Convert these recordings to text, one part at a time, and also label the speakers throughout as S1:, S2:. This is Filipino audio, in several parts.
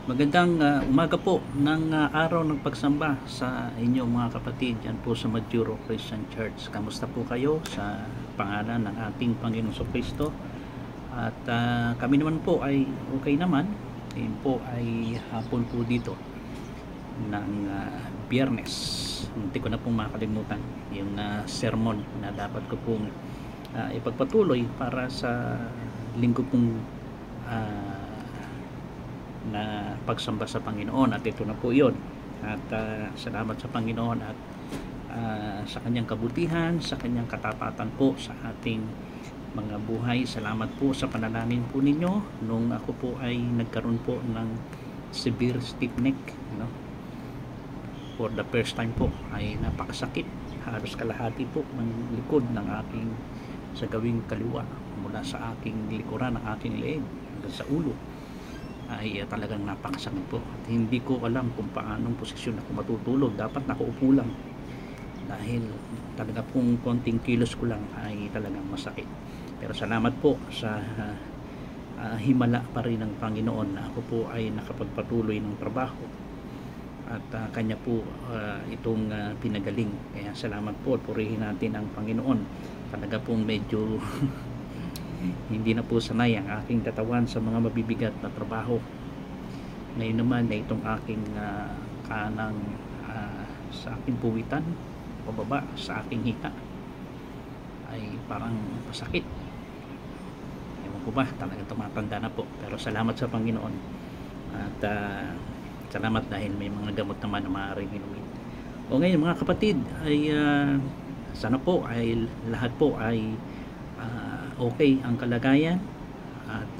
S1: Magandang umaga po ng araw ng pagsamba sa inyong mga kapatid yan po sa Maduro Christian Church. Kamusta po kayo sa pangalan ng ating Panginoong Kristo? At kami naman po ay okay naman. Ngayon po ay hapon po dito ng Biyernes. Hindi ko na pong makalimutan yung sermon na dapat ko pong ipagpatuloy para sa linggo pong na pagsamba sa Panginoon, at ito na po yun. At salamat sa Panginoon at sa kanyang kabutihan, sa kanyang katapatan po sa ating mga buhay. Salamat po sa panalangin po ninyo nung ako po ay nagkaroon po ng severe stiff neck, no? For the first time po ay napakasakit. Halos kalahati po ng likod ng aking sa gawing kaliwa, mula sa aking likuran ng aking leeg hanggang sa ulo ay talagang napakasakit po. At hindi ko alam kung paanong posisyon ako matutulog. Dapat nakaupo lang dahil talaga pong konting kilos ko lang ay talagang masakit. Pero salamat po sa himala pa rin ng Panginoon na ako po ay nakapagpatuloy ng trabaho at kanya po itong pinagaling. Kaya salamat po at purihin natin ang Panginoon. Talaga pong medyo hindi na po sanay ang aking katawan sa mga mabibigat na trabaho. Ngayon naman na itong aking kanang sa aking puwitan pababa sa aking hika ay parang pasakit. Ewan ko ba, talagang tumatanda na po. Pero salamat sa Panginoon at salamat dahil may mga gamot naman na maaaring inumin. O ngayon mga kapatid ay sana po ay lahat po ay okay ang kalagayan at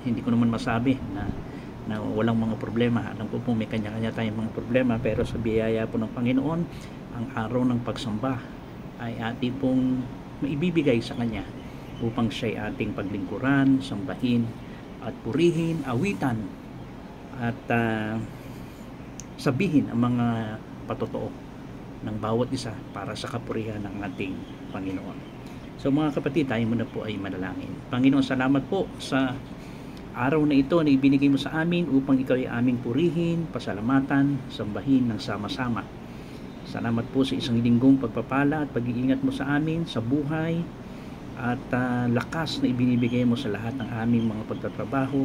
S1: hindi ko naman masabi na walang mga problema. Alam ko po may kanya-kanya tayong mga problema, pero sa biyaya po ng Panginoon, ang araw ng pagsamba ay ating pong maibibigay sa Kanya upang siya'y ating paglingkuran, sambahin at purihin, awitan at sabihin ang mga patotoo ng bawat isa para sa kapurihan ng ating Panginoon. So mga kapatid, tayo muna po ay manalangin. Panginoon, salamat po sa araw na ito na ibinigay mo sa amin upang ikaw ay aming purihin, pasalamatan, sambahin ng sama-sama. Salamat po sa isang linggong pagpapala at pag-iingat mo sa amin, sa buhay at lakas na ibinibigay mo sa lahat ng aming mga pagtatrabaho.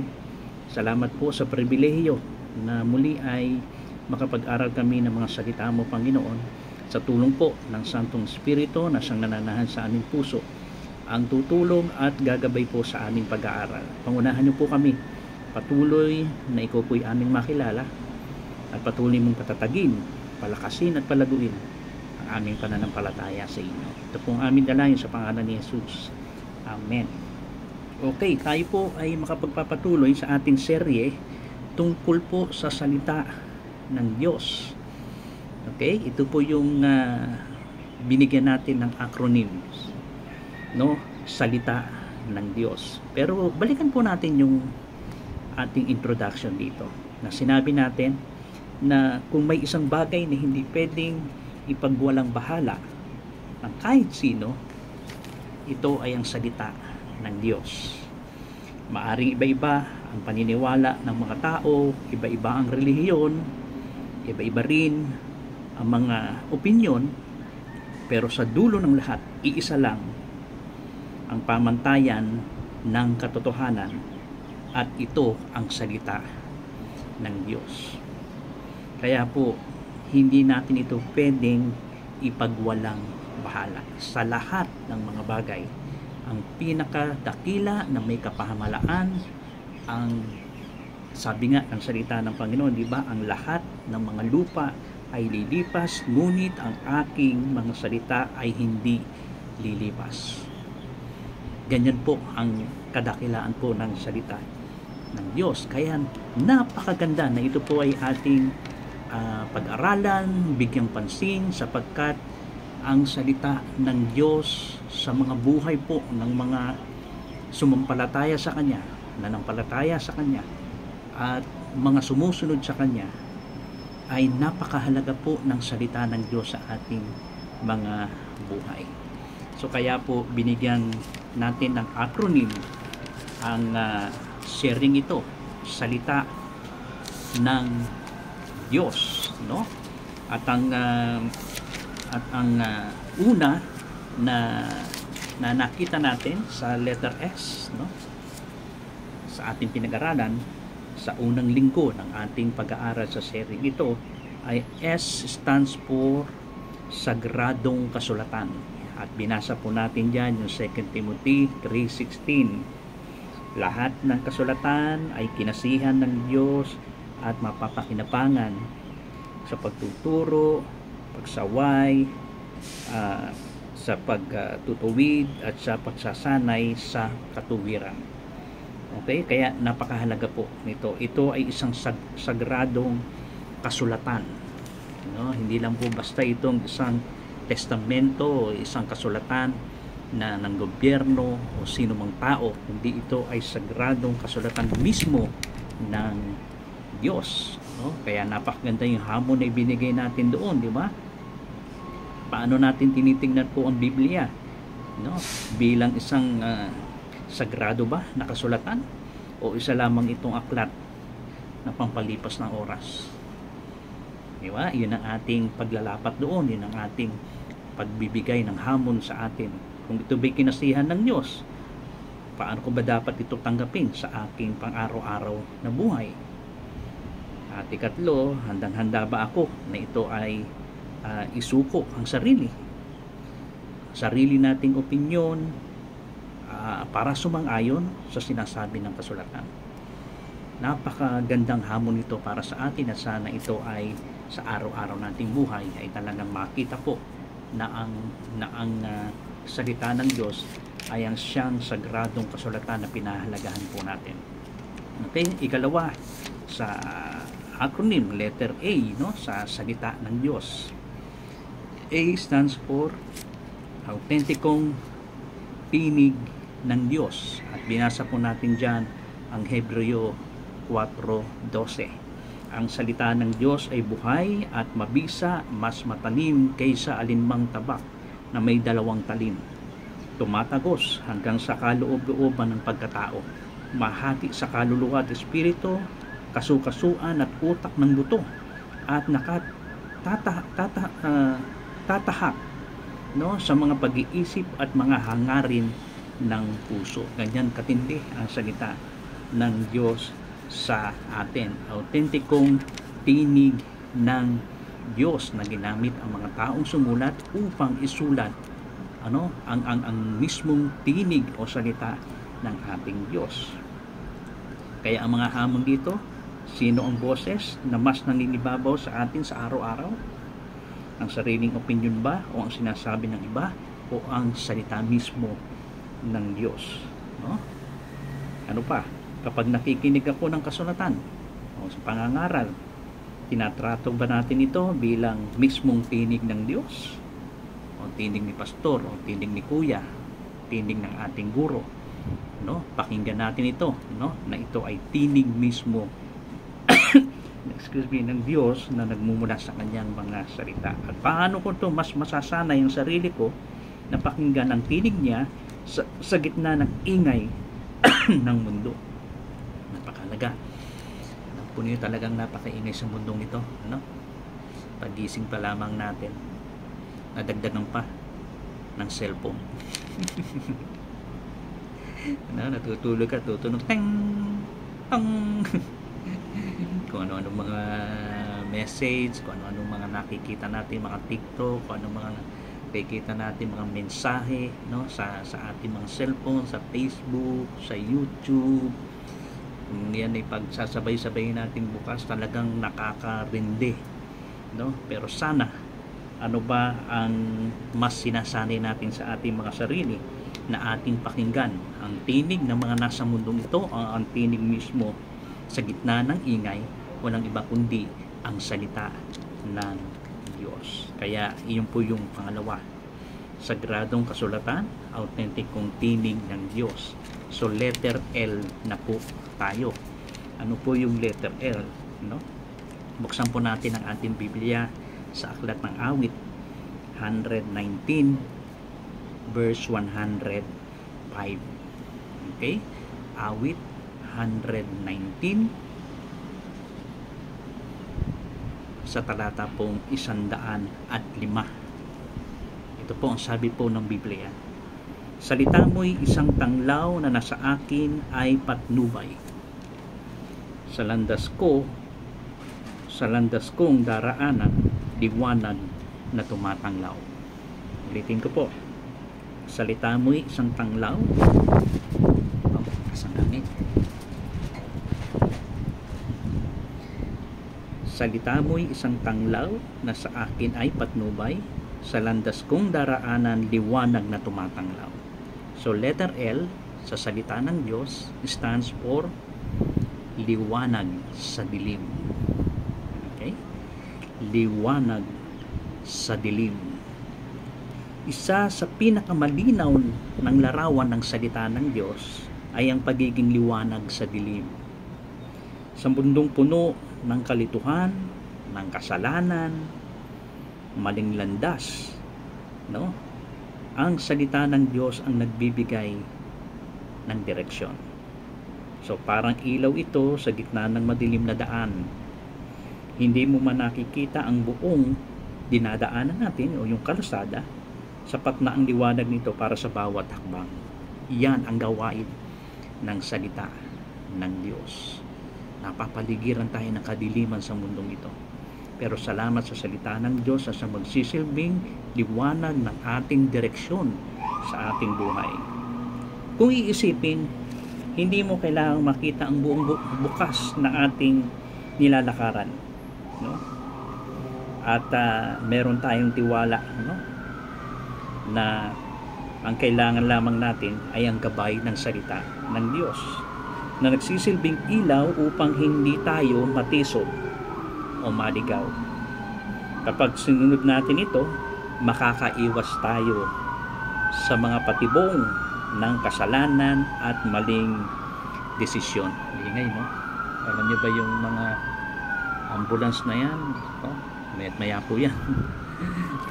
S1: Salamat po sa pribilehiyo na muli ay makapag-aral kami ng mga salita mo, Panginoon, sa tulong po ng Santong Espiritu na siyang nananahan sa aming puso, ang tutulong at gagabay po sa aming pag-aaral. Pangunahan niyo po kami, patuloy na ikaw po'y aming makilala at patuloy mong patatagin, palakasin at palaguin ang aming pananampalataya sa inyo. Ito pong aming dalangin sa pangalan ni Jesus. Amen. Okay, tayo po ay makapagpapatuloy sa ating serye tungkol po sa salita ng Diyos. Okay, ito po yung binigyan natin ng acronyms, no? Salita ng Diyos. Pero balikan po natin yung ating introduction dito, na sinabi natin na kung may isang bagay na hindi pwedeng ipagwalang bahala ng kahit sino, ito ay ang salita ng Diyos. Maaring iba-iba ang paniniwala ng mga tao, iba-iba ang relihiyon, iba-iba rin ang mga opinyon, pero sa dulo ng lahat, iisa lang ang pamantayan ng katotohanan, at ito ang salita ng Diyos. Kaya po, hindi natin ito pwedeng ipagwalang bahala. Sa lahat ng mga bagay, ang pinakadakila na may kapahamalaan, ang sabi nga ng salita ng Panginoon, di ba, ang lahat ng mga lupa ay lilipas, ngunit ang aking mga salita ay hindi lilipas. Ganyan po ang kadakilaan po ng salita ng Diyos. Kaya napakaganda na ito po ay ating pag-aralan, bigyang pansin, sapagkat ang salita ng Diyos sa mga buhay po ng mga sumampalataya sa Kanya, nanampalataya sa Kanya, at mga sumusunod sa Kanya, ay napakahalaga po ng salita ng Diyos sa ating mga buhay. So kaya po binigyan natin ng acronym ang sharing ito, salita ng Diyos, no? At ang una na nakita natin sa letter S, no? Sa ating pinag-aralan sa unang linggo ng ating pag-aaral sa series ito ay S stands for Sagradong Kasulatan. At binasa po natin dyan yung 2 Timothy 3:16. Lahat ng kasulatan ay kinasihan ng Diyos at mapapakinabangan sa pagtuturo, pagsaway, sa pagtutuwid at sa pagsasanay sa katuwiran. Okay? Kaya napakahalaga po nito. Ito ay isang sagradong kasulatan. No? Hindi lang po basta itong isang testamento o isang kasulatan na ng gobyerno o sino mang tao. Hindi, ito ay sagradong kasulatan mismo ng Diyos. No? Kaya napakaganda yung hamon na ibinigay natin doon, di ba? Paano natin tinitingnan po ang Biblia? No? Bilang isang sagrado ba na kasulatan o isa lamang itong aklat na pampalipas ng oras? Di ba? Yun ang ating paglalapat doon, yun ang ating pagbibigay ng hamon sa atin. Kung ito ba'y kinasihan ng Diyos, paano ko ba dapat ito tanggapin sa aking pang-araw-araw na buhay? At ikatlo, handang-handa ba ako na ito ay isuko ang sarili nating opinyon para sumang-ayon sa sinasabi ng kasulatan. Napakagandang hamon ito para sa atin at sana ito ay sa araw-araw nating buhay ay talagang makita po na ang salita ng Diyos ay ang siyang sagradong kasulatan na pinahalagahan po natin. Okay, ikalawa sa acronym letter A, no, sa salita ng Diyos. A stands for autentikong tinig ng Diyos. At binasa po natin dyan ang Hebreo 4:12. Ang salita ng Diyos ay buhay at mabisa, mas matalim kaysa alinmang tabak na may 2 talim. Tumatagos hanggang sa kaloob-looban ng pagkatao. Mahati sa kaluluwa at espiritu, kasukasuan at utak ng buto. At tatahak, no, sa mga pag-iisip at mga hangarin ng puso. Ganyan katindi ang salita ng Diyos sa atin. Autentikong tinig ng Diyos na ginamit ang mga taong sumulat upang isulat ang mismong tinig o salita ng ating Diyos. Kaya ang mga hamon dito, sino ang boses na mas naninibabaw sa atin sa araw-araw? Ang sariling opinion ba o ang sinasabi ng iba o ang salita mismo ng Diyos? No? Ano pa? Kapag nakikinig ako ng kasulatan o sa pangangaral, tinatrato ba natin ito bilang mismong tinig ng Diyos? O tinig ni pastor, o tinig ni kuya, tinig ng ating guro? No? Pakinggan natin ito, no? Na ito ay tinig mismo ng Diyos na nagmumula sa kanyang mga salita. At paano ko ito mas masasanay ang sarili ko na pakinggan ang tinig niya sa gitna ng ingay ng mundo? Napakalaga. Alam po niyo, talagang napakaingay sa mundong ito, no? Pagising pa lamang natin, nadagdagan pa ng cellphone. Natutulog ka, tutunog tang tang kung ano-ano mga message, kung ano-ano mga nakikita natin, mga TikTok, kung ano mga nakikita natin, mga mensahe, no, sa ating mga cellphone, sa Facebook, sa YouTube. Yan ay pagsasabay-sabay natin bukas, talagang nakakarindi, no? Pero sana, ano ba ang mas sinasanay natin sa ating mga sarili na ating pakinggan? Ang tinig ng mga nasa mundong ito, ang tinig mismo sa gitna ng ingay, walang iba kundi ang salita ng Diyos. Kaya iyon po yung pangalawa, sagradong kasulatan, autentikong tinig ng Diyos. So letter L na po tayo. Ano po yung letter L, no? Buksan po natin ang ating Biblia sa aklat ng Awit 119 verse 105. Okay? Awit 119 sa talata pong 105. Ito po ang sabi po ng Biblia. Salita mo'y isang tanglaw na nasa akin ay patnubay. Sa landas kong daraanan, liwanag na tumatanglaw. Ulitin ko po. Salita mo'y isang tanglaw. Sa langit. Salita mo'y isang tanglaw na sa akin ay patnubay. Sa landas kong daraanan, liwanag na tumatanglaw. So letter L sa salita ng Diyos stands for liwanag sa dilim. Okay? Liwanag sa dilim. Isa sa pinakamalinaw ng larawan ng salita ng Diyos ay ang pagiging liwanag sa dilim. Sa mundong puno ng kalituhan, ng kasalanan, maling landas, no? Ang salita ng Diyos ang nagbibigay ng direksyon. So parang ilaw ito sa gitna ng madilim na daan. Hindi mo man nakikita ang buong dinadaanan natin o yung kalsada, sapat na ang liwanag nito para sa bawat hakbang. Iyan ang gawain ng salita ng Diyos. Napapaligiran tayo ng kadiliman sa mundong ito. Pero salamat sa salita ng Diyos sa magsisilbing liwanag ng ating direksyon sa ating buhay. Kung iisipin, hindi mo kailangang makita ang buong bukas na ating nilalakaran, no? At meron tayong tiwala, no? Na ang kailangan lamang natin ay ang gabay ng salita ng Diyos na nagsisilbing ilaw upang hindi tayo matisod o maligaw. Kapag sinunod natin ito, makakaiwas tayo sa mga patibong ng kasalanan at maling desisyon. Ingay, no? Alam niyo ba yung mga ambulance na yan? Oh, maya't maya po yan.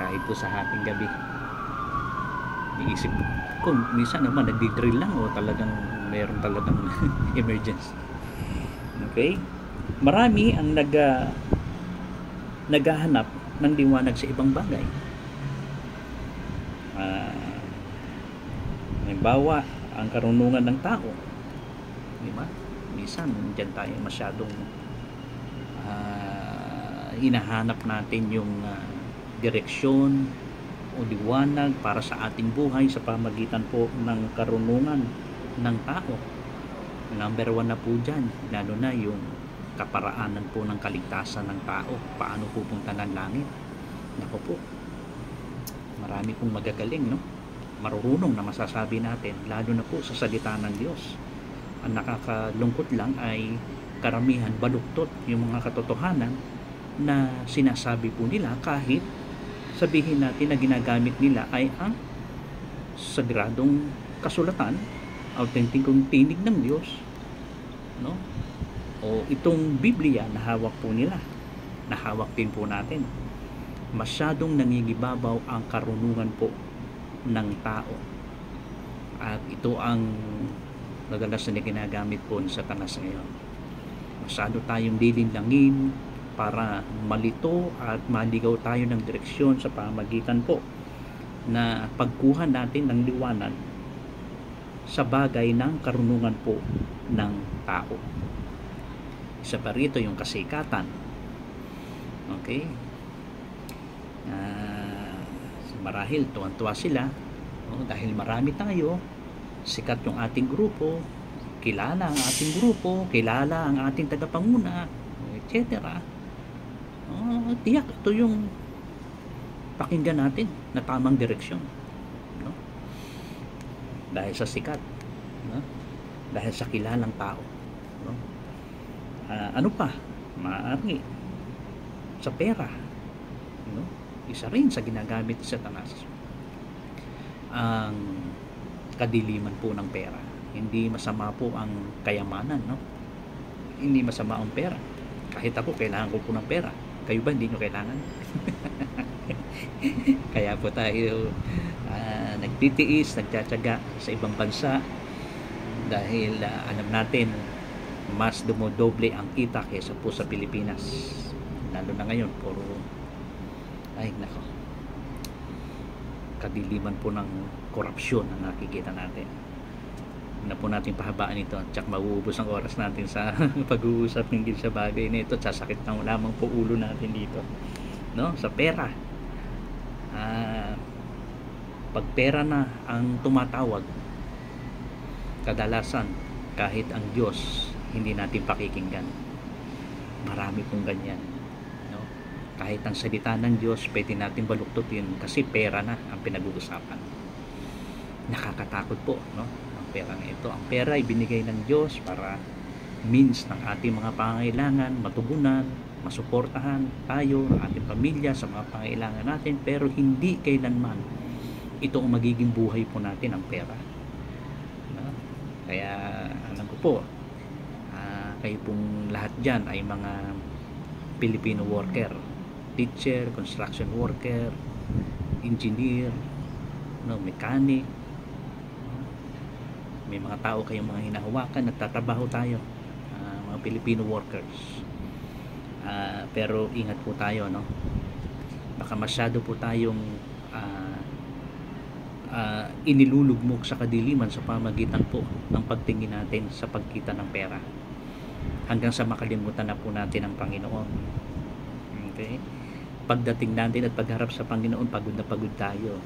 S1: Kahit po sa hating gabi. Iisip ko, minsan naman nagdi-drill lang o talagang meron talagang emergency. Okay? Marami ang naghahanap ng liwanag sa ibang bagay. Halimbawa, ang karunungan ng tao. Di ba? Minsan, dyan tayo masyadong hinahanap natin yung direksyon o liwanag para sa ating buhay sa pamagitan po ng karunungan ng tao. Number 1 na po dyan, lalo na yung kaparaanan po ng kaligtasan ng tao. Paano pupunta ng langit? Naku po, marami pong magagaling, no? Marurunong na masasabi natin, lalo na po sa salita ng Diyos. Ang nakakalungkot lang ay karamihan baluktot yung mga katotohanan na sinasabi po nila kahit sabihin natin na ginagamit nila ay ang sagradong kasulatan, autentikong tinig ng Diyos, no? O itong Biblia na hawak po nila, na hawak din po natin. Masyadong nangingibabaw ang karunungan po ng tao. At ito ang madalas na ginagamit po ni Satanas ngayon. Masyado tayong lilinlangin para malito at maligaw tayo ng direksyon sa pamagitan po na pagkuha natin ng liwanag sa bagay ng karunungan po ng tao. Isa pa rito yung kasikatan. Okay? Marahil tuwan-tuwa sila, no? Dahil marami tayo, sikat yung ating grupo, kilala ang ating grupo, kilala ang ating tagapanguna, etc. Tiyak ito yung pakinggan natin na tamang direksyon, no? Dahil sa sikat, no? Dahil sa kilalang tao, no? Ano pa? Maaari sa pera, no? Isa rin sa ginagamit sa Satanas ang kadiliman po ng pera. Hindi masama po ang kayamanan, no? Hindi masama ang pera. Kahit ako, kailangan ko po ng pera. Kayo ba, hindi nyo kailangan? Kaya po tayo nagtitiis, nagtsatsaga sa ibang bansa dahil alam natin mas dumodoble ang kita kaysa po sa Pilipinas. lalo na ngayon puro, ay nako, kadiliman po ng korupsyon ang nakikita natin. Na po natin pahabaan ito at tsak mauubos ang oras natin sa pag-uusap hinggil sa bagay na ito. Sasakit na lamang po ulo natin dito, no? Sa pera, pag pera na ang tumatawag, kadalasan kahit ang Diyos hindi natin pakikinggan. Marami pong ganyan, no? Kahit ang salita ng Diyos pwede natin baluktutin kasi pera na ang pinag-uusapan. Nakakatakot po, no? Pera na ito. Ang pera ay binigay ng Diyos para means ng ating mga pangangailangan, matugunan, masuportahan tayo, ating pamilya sa mga pangangailangan natin, pero hindi kailanman ito ang magiging buhay po natin, ang pera. No? Kaya alam ko po, kayo pong lahat dyan ay mga Filipino worker, teacher, construction worker, engineer, no, mechanic. May mga tao kayong mga hinahawakan, nagtatrabaho tayo, mga Filipino workers. Pero ingat po tayo, no? Baka masyado po tayong inilulugmok sa kadiliman sa pamagitan po ng pagtingin natin sa pagkita ng pera, hanggang sa makalimutan na po natin ang Panginoon. Okay? Pagdating natin at pagharap sa Panginoon, pagod na pagod tayo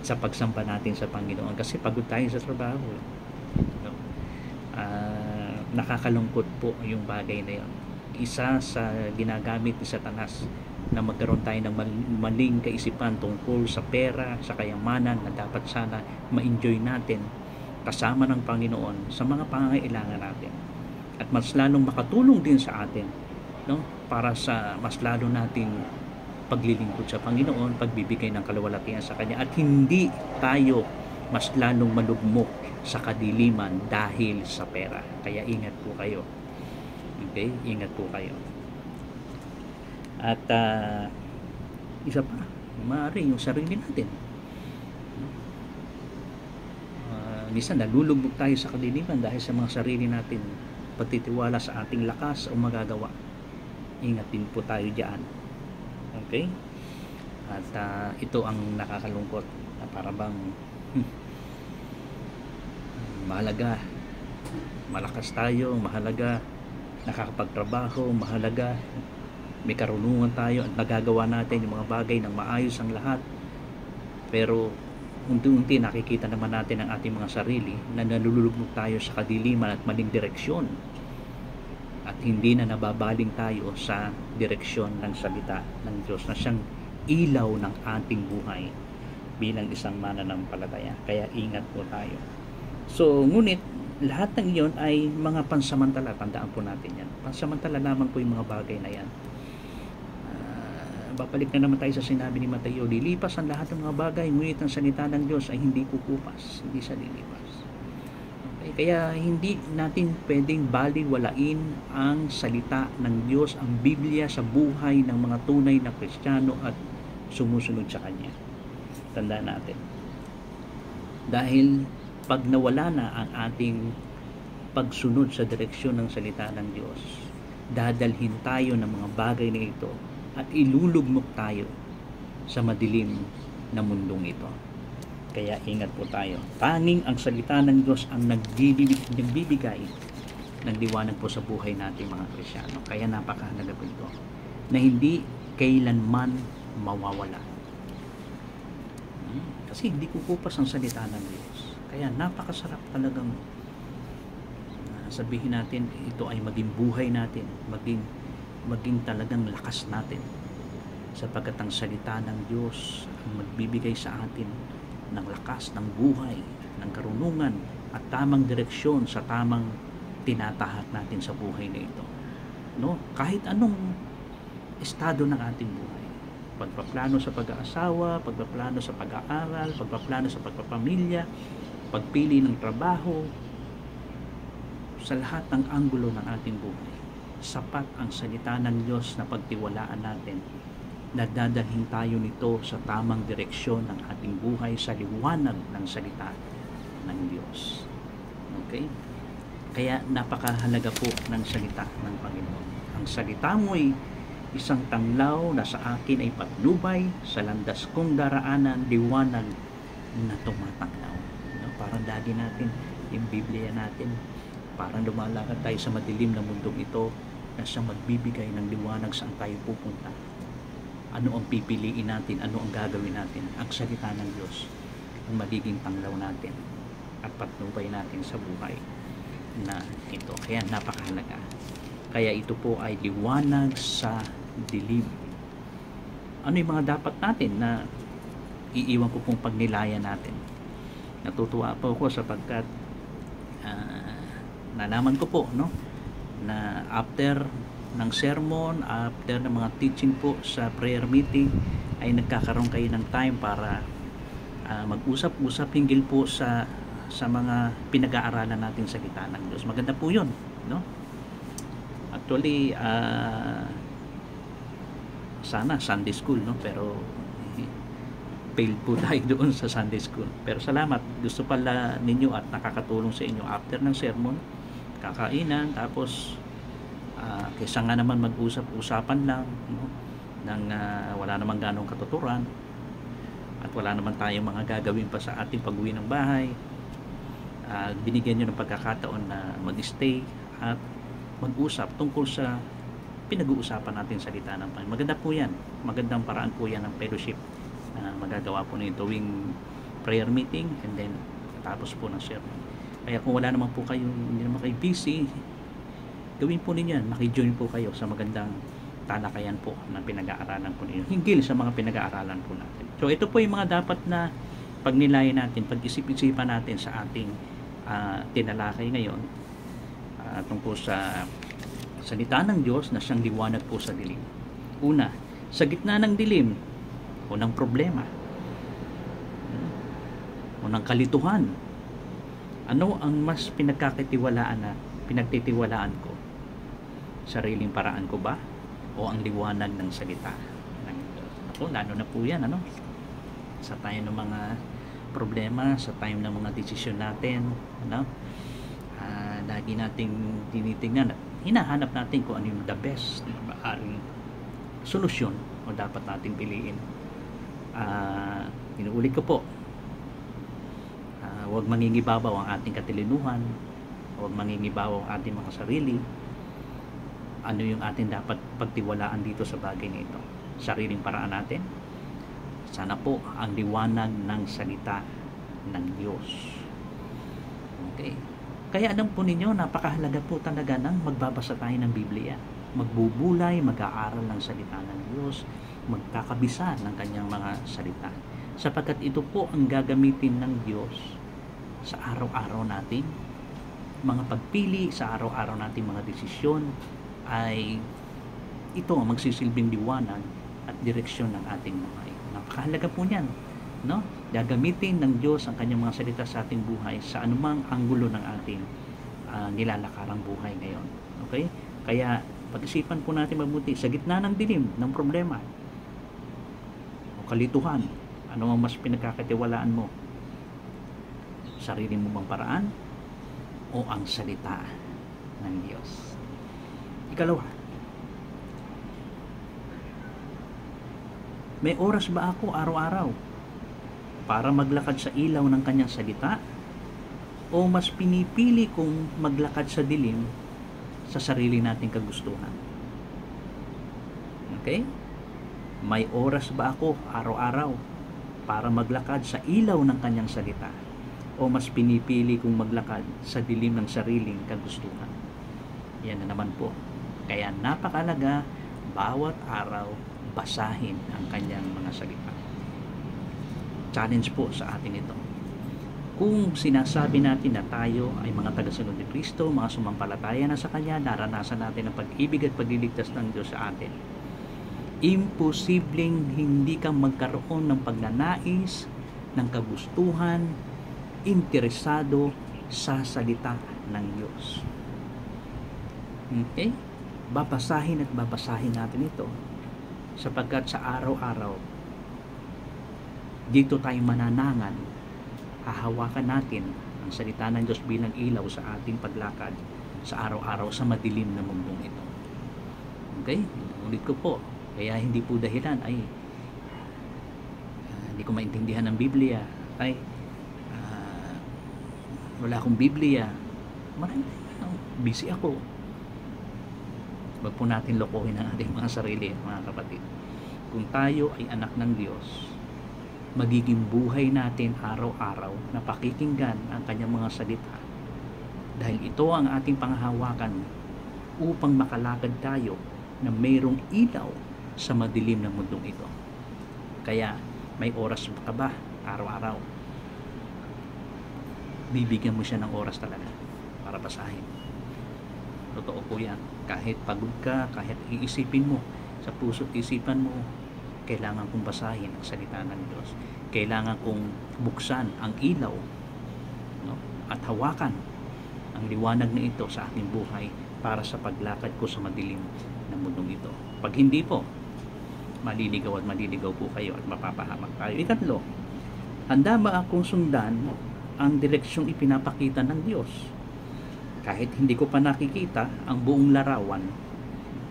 S1: sa pagsamba natin sa Panginoon kasi pagod tayo sa trabaho, no? Nakakalungkot po yung bagay na yun. Isa sa ginagamit ni Satanas na magkaroon tayo ng maling kaisipan tungkol sa pera, sa kayamanan na dapat sana ma-enjoy natin kasama ng Panginoon sa mga pangangailangan natin, at mas lalong makatulong din sa atin, no? Para sa mas lalo nating paglilingkod sa Panginoon, pagbibigay ng kaluwalhatian sa Kanya, at hindi tayo mas lalong malugmok sa kadiliman dahil sa pera. Kaya ingat po kayo. Okay? Ingat po kayo. At isa pa, maaari yung sarili natin. Minsan nalulugmok tayo sa kadiliman dahil sa mga sarili natin pagtitiwala sa ating lakas o magagawa. Ingat din po tayo diyan. Okay? At ito ang nakakalungkot na para bang mahalaga, malakas tayo, mahalaga, nakakapagtrabaho, mahalaga, may karunungan tayo at nagagawa natin yung mga bagay ng maayos ang lahat, pero unti-unti nakikita naman natin ang ating mga sarili na nalulugmok tayo sa kadiliman at maling direksyon, at hindi na nababaling tayo sa direksyon ng salita ng Diyos na siyang ilaw ng ating buhay bilang isang mananampalataya. Kaya ingat po tayo. So, ngunit lahat ng iyon ay mga pansamantala. Tandaan po natin yan. Pansamantala lamang po yung mga bagay na yan. Babalik na naman tayo sa sinabi ni Mateo, lilipas ang lahat ng mga bagay, ngunit ang salita ng Diyos ay hindi kukupas, hindi sa lilipas. Kaya hindi natin pwedeng baliwalain ang salita ng Diyos, ang Biblia, sa buhay ng mga tunay na Kristiyano at sumusunod sa Kanya. Tandaan natin. Dahil pag nawala na ang ating pagsunod sa direksyon ng salita ng Diyos, dadalhin tayo ng mga bagay na ito at ilulugmok tayo sa madilim na mundong ito. Kaya ingat po tayo. Tanging ang salita ng Diyos ang nagbibigay ng liwanag po sa buhay natin mga Kristiyano. Kaya napakahalaga po ito na hindi kailanman mawawala. Kasi hindi kukupas ang salita ng Diyos. Kaya napakasarap talagang sabihin natin ito ay maging buhay natin, maging talagang lakas natin, sapagkat ang salita ng Diyos ang magbibigay sa atin ng lakas, ng buhay, ng karunungan at tamang direksyon sa tamang tinatahak natin sa buhay na ito, no? Kahit anong estado ng ating buhay, pagpaplano sa pag-aasawa, pagpaplano sa pag-aaral, pagpaplano sa pagpapamilya, pagpili ng trabaho, sa lahat ng anggulo ng ating buhay, sapat ang salita ng Diyos na pagtiwalaan natin, na dadalhin tayo nito sa tamang direksyon ng ating buhay sa liwanag ng salita ng Diyos. Okay? Kaya napakahalaga po ng salita ng Panginoon. Ang salita mo'y isang tanglaw na sa akin ay patnubay, sa landas kong daraanan, liwanag na tumatanglaw. No? Parang lagi natin, yung Biblia natin, parang lumalakad tayo sa madilim na mundong ito na siyang magbibigay ng liwanag saan tayo pupunta. Ano ang pipiliin natin, ano ang gagawin natin. Ang salita ng Diyos ang magiging tanglaw natin at patnubay natin sa buhay na ito. Kaya napakahalaga. Kaya ito po ay liwanag sa dilim. Ano yung mga dapat natin na iiwan ko pong pagnilayan natin? Natutuwa po ako sapagkat nalaman ko po, no, na after ng sermon, after ng mga teaching po sa prayer meeting, ay nagkakaroon kayo ng time para mag-usap-usap hinggil po sa mga pinag-aaralan natin sa salita ng Diyos. Maganda po 'yun, no? Actually, sana Sunday school, no, pero failed po tayo doon sa Sunday school. Pero salamat, gusto pala ninyo at nakakatulong sa inyo after ng sermon, kakainan, tapos kaysa nga naman mag-usap-usapan lang, no, nang wala namang ganong katuturan at wala naman tayong mga gagawin pa sa ating pag-uwi ng bahay, binigyan nyo ng pagkakataon na mag-stay at mag-usap tungkol sa pinag-uusapan natin sa salita ng Panginoon. Maganda po yan, magandang paraan po yan ng fellowship na magagawa po ninyo tuwing prayer meeting and then tapos po ng sermon. Kaya kung wala naman po kayo, hindi naman kayo busy, gawin po ninyo yan, makijoin po kayo sa magandang talakayan po na pinag-aaralan po ninyo hinggil sa mga pinag-aaralan po natin. So ito po yung mga dapat na pagnilayan natin, pag-isip-isipan natin sa ating tinalakay ngayon tungkol sa salita ng Diyos na siyang liwanag po sa dilim. Una, sa gitna ng dilim o ng problema o ng kalituhan, ano ang mas pinagtitiwalaan ko? Sariling paraan ko ba o ang liwanag ng salita ng Diyos? Ako, lalo na po yan, ano? Sa time ng mga problema, sa time ng mga desisyon natin, ano? Lagi nating tinitingnan at hinahanap natin kung ano yung the best na maaaring solusyon o dapat nating piliin. Inuulit ko po, huwag mangingibabaw ang ating katilinuhan, huwag mangingibabaw ang ating mga sarili. Ano yung ating dapat pagtiwalaan dito sa bagay na ito? Sariling paraan natin? Sana po ang liwanag ng salita ng Diyos. Okay. Kaya alam po ninyo, napakahalaga po talaga ng magbabasa tayo ng Biblia. Magbubulay, mag-aaral ng salita ng Diyos, magkakabisa ng kanyang mga salita. Sapagkat ito po ang gagamitin ng Diyos sa araw-araw natin. Mga pagpili sa araw-araw natin mga desisyon ay ito ang magsisilbing liwanag at direksyon ng ating buhay. Napakahalaga po niyan, no? Gagamitin ng Diyos ang kanyang mga salita sa ating buhay sa anumang anggulo ng ating nilalakarang buhay ngayon. Okay? Kaya pag-isipan po natin mabuti sa gitna ng dilim ng problema o kalituhan, ano ang mas pinagkakatiwalaan mo? Sarili mo bang paraan o ang salita ng Diyos? Ikalawa, may oras ba ako araw-araw para maglakad sa ilaw ng kanyang salita o mas pinipili kong maglakad sa dilim sa sarili nating kagustuhan? Okay? May oras ba ako araw-araw para maglakad sa ilaw ng kanyang salita o mas pinipili kong maglakad sa dilim ng sariling kagustuhan? Yan na naman po. Kaya napakalaga bawat araw basahin ang kanyang mga salita. Challenge po sa atin ito. Kung sinasabi natin na tayo ay mga tagasunod ni Kristo, mga sumampalataya na sa Kanya, naranasan natin ang pag-ibig at pagliligtas ng Diyos sa atin, imposibleng hindi ka magkaroon ng pagnanais, ng kagustuhan, interesado sa salita ng Diyos. Okay? Babasahin at babasahin natin ito sapagkat sa araw-araw dito tayo mananangan, hahawakan natin ang salita ng Diyos bilang ilaw sa ating paglakad sa araw-araw sa madilim na mundong ito. Okay? Ulit ko po. Kaya hindi po dahilan ay hindi ko maintindihan ang Biblia, ay ah, wala akong Biblia. Marami busy ako. Wag po natin lokohin ang ating mga sarili, mga kapatid. Kung tayo ay anak ng Diyos, magiging buhay natin araw-araw na pakikinggan ang kanyang mga salita. Dahil ito ang ating panghahawakan upang makalakad tayo na mayroong ilaw sa madilim ng mundong ito. Kaya may oras ka ba araw-araw? Bibigyan mo siya ng oras talaga para basahin. Totoo po yan. Kahit pagod ka, kahit iisipin mo sa puso at isipan mo, kailangan kong basahin ang salita ng Diyos. Kailangan kong buksan ang ilaw, no? At hawakan ang liwanag na ito sa aking buhay para sa paglakad ko sa madilim ng mundong ito. Pag hindi po, maliligaw at maliligaw po kayo at mapapahamak tayo. Ikatlo, handa ba akong sundan ang direksyong ipinapakita ng Diyos? Kahit hindi ko pa nakikita ang buong larawan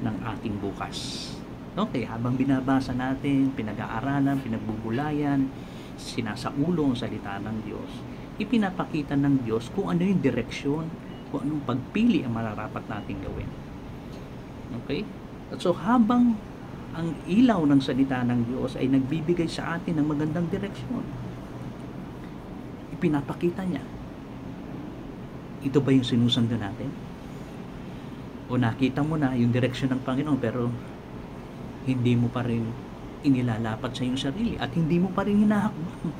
S1: ng ating bukas. Okay, habang binabasa natin, pinag-aaralan, pinagbubulayan, sinasaulo ang salita ng Diyos, ipinapakita ng Diyos kung ano yung direksyon, kung anong pagpili ang mararapat nating gawin. Okay? At so habang ang ilaw ng salita ng Diyos ay nagbibigay sa atin ng magandang direksyon, ipinapakita niya, ito ba yung sinusundan natin? O nakita mo na yung direksyon ng Panginoon pero hindi mo pa rin inilalapat sa iyong sarili at hindi mo pa rin hinahakbang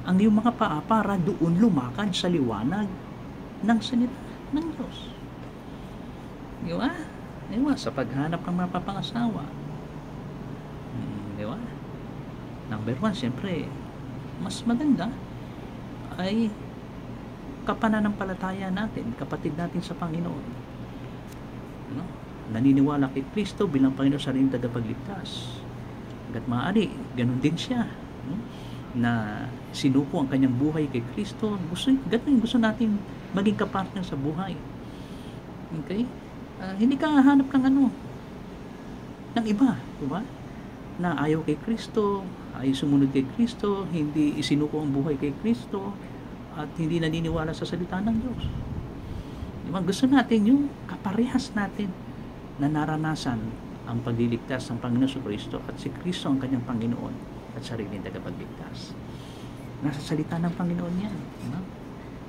S1: ang iyong mga paa para doon lumakad sa liwanag ng salita ng Diyos. Di ba? Di ba? Sa paghanap ng mapapangasawa. Di ba? Number one, siyempre, mas maganda ay kapananampalataya natin, kapatid natin sa Panginoon. No? Naniniwala kay Kristo bilang Panginoon sa rin tagapagligtas. Hanggat maaari, ganun din siya. No? Na sinuko ang kanyang buhay kay Kristo. Ganun gusto natin maging kapartner sa buhay. Okay? Hindi ka hanap ng ng iba. Diba? Na ayaw kay Kristo, ay sumunod kay Kristo, hindi isinuko ang buhay kay Kristo, at hindi naniniwala sa salita ng Diyos. Diba? Gusto natin yung kaparehas natin na naranasan ang pagliligtas ng Panginoon sa Kristo at si Kristo ang kanyang Panginoon at sariling tagapagligtas. Nasa salita ng Panginoon yan. Diba?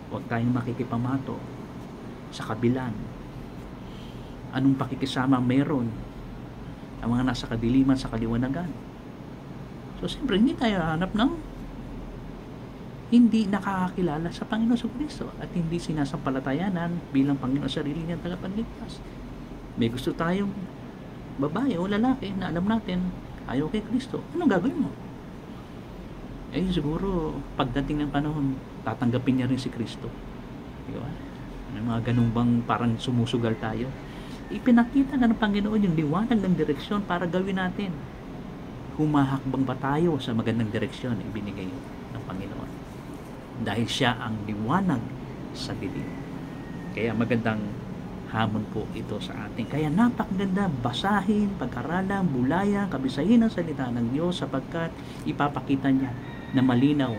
S1: Huwag tayong makikipamato sa kabilang. Anong pakikisama meron ang mga nasa kadiliman sa kaliwanagan? So siyempre hindi tayo hanap ng hindi nakakakilala sa Panginoon sa Kristo at hindi sinasampalatayanan bilang Panginoon sa sarili niyang tagapagligtas. May gusto tayong babae o lalaki na alam natin ayaw kay Kristo. Anong gagawin mo? Siguro pagdating ng panahon tatanggapin niya rin si Kristo. Diba? Mga ganun bang parang sumusugal tayo? Ipinakita na ng Panginoon yung liwanag ng direksyon para gawin natin. Humahakbang ba tayo sa magandang direksyon na ibinigay ng Panginoon? Dahil siya ang liwanag sa dilim. Kaya magandang hamon po ito sa atin. Kaya napakaganda basahin, pag-aralan, bulayan, kabisahin ang salita ng Diyos sapagkat ipapakita niya na malinaw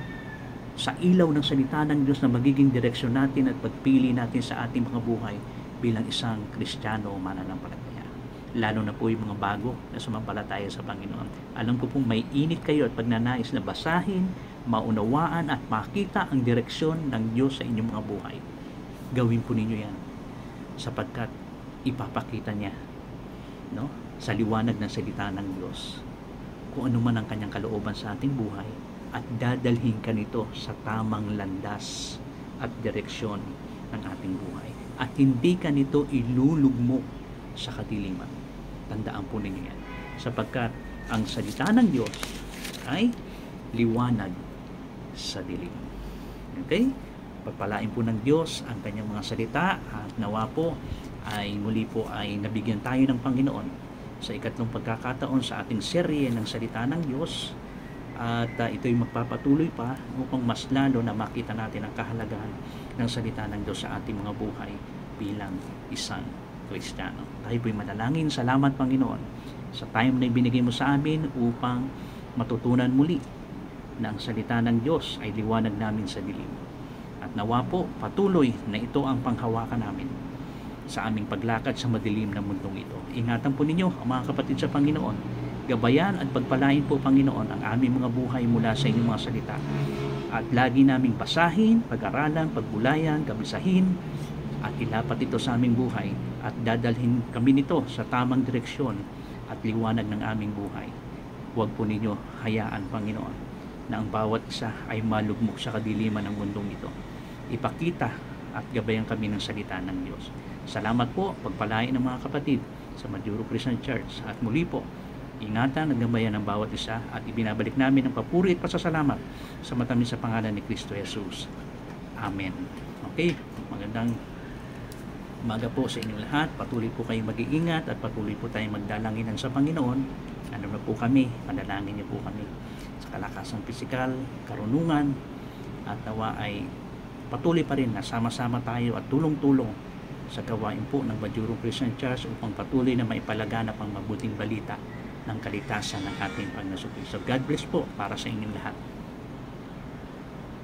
S1: sa ilaw ng salita ng Diyos na magiging direksyon natin at pagpili natin sa ating mga buhay bilang isang Kristiyano o mananampalataya. Lalo na po yung mga bago na sumampalataya sa Panginoon. Alam ko pong may init kayo at pagnanais na basahin, maunawaan at makita ang direksyon ng Diyos sa inyong mga buhay. Gawin po ninyo yan sapagkat ipapakita niya, no, sa liwanag ng salita ng Diyos kung ano man ang kanyang kalooban sa ating buhay at dadalhin ka nito sa tamang landas at direksyon ng ating buhay at hindi ka nito ilulugmok sa kadiliman. Tandaan po ninyo yan sapagkat ang salita ng Diyos ay liwanag sa dilim. Okay? Pagpalain po ng Diyos ang kanyang mga salita at nawa po ay muli po ay nabigyan tayo ng Panginoon sa ikatlong pagkakataon sa ating serye ng salita ng Diyos at ito'y magpapatuloy pa upang mas lalo na makita natin ang kahalagahan ng salita ng Diyos sa ating mga buhay bilang isang Kristiyano. Tayo po'y manalangin. Salamat, Panginoon, sa time na ibinigay mo sa amin upang matutunan muli na ang salita ng Diyos ay liwanag namin sa dilim. At nawa po patuloy na ito ang panghawakan namin sa aming paglakad sa madilim na mundong ito. Ingatan po ninyo ang mga kapatid sa Panginoon. Gabayan at pagpalain po, Panginoon, ang aming mga buhay mula sa inyong mga salita. At lagi naming basahin, pag-aralan, pagbulayan, kabisahin, at ilapat ito sa aming buhay at dadalhin kami nito sa tamang direksyon at liwanag ng aming buhay. Huwag po ninyo hayaan, Panginoon, na ang bawat isa ay malugmok sa kadiliman ng mundong ito. Ipakita at gabayan kami ng salita ng Diyos. Salamat po, pagpalain ng mga kapatid sa Majuro Christian Church. At muli po, ingatan at gabayan ng bawat isa at ibinabalik namin ang papuri at pasasalamat sa matamis sa pangalan ni Kristo Jesus. Amen. Okay, magandang umaga po sa inyong lahat. Patuloy po kayong mag-iingat at patuloy po tayong magdalanginan sa Panginoon. Ano na po kami, panalangin niyo po kami sa kalakasang pisikal, karunungan, at nawa ay patuloy pa rin na sama-sama tayo at tulong-tulong sa gawain po ng Majuro Christian Church upang patuloy na maipalaganap ang mabuting balita ng kaligtasan ng ating Panginoon. So God bless po para sa inyong lahat.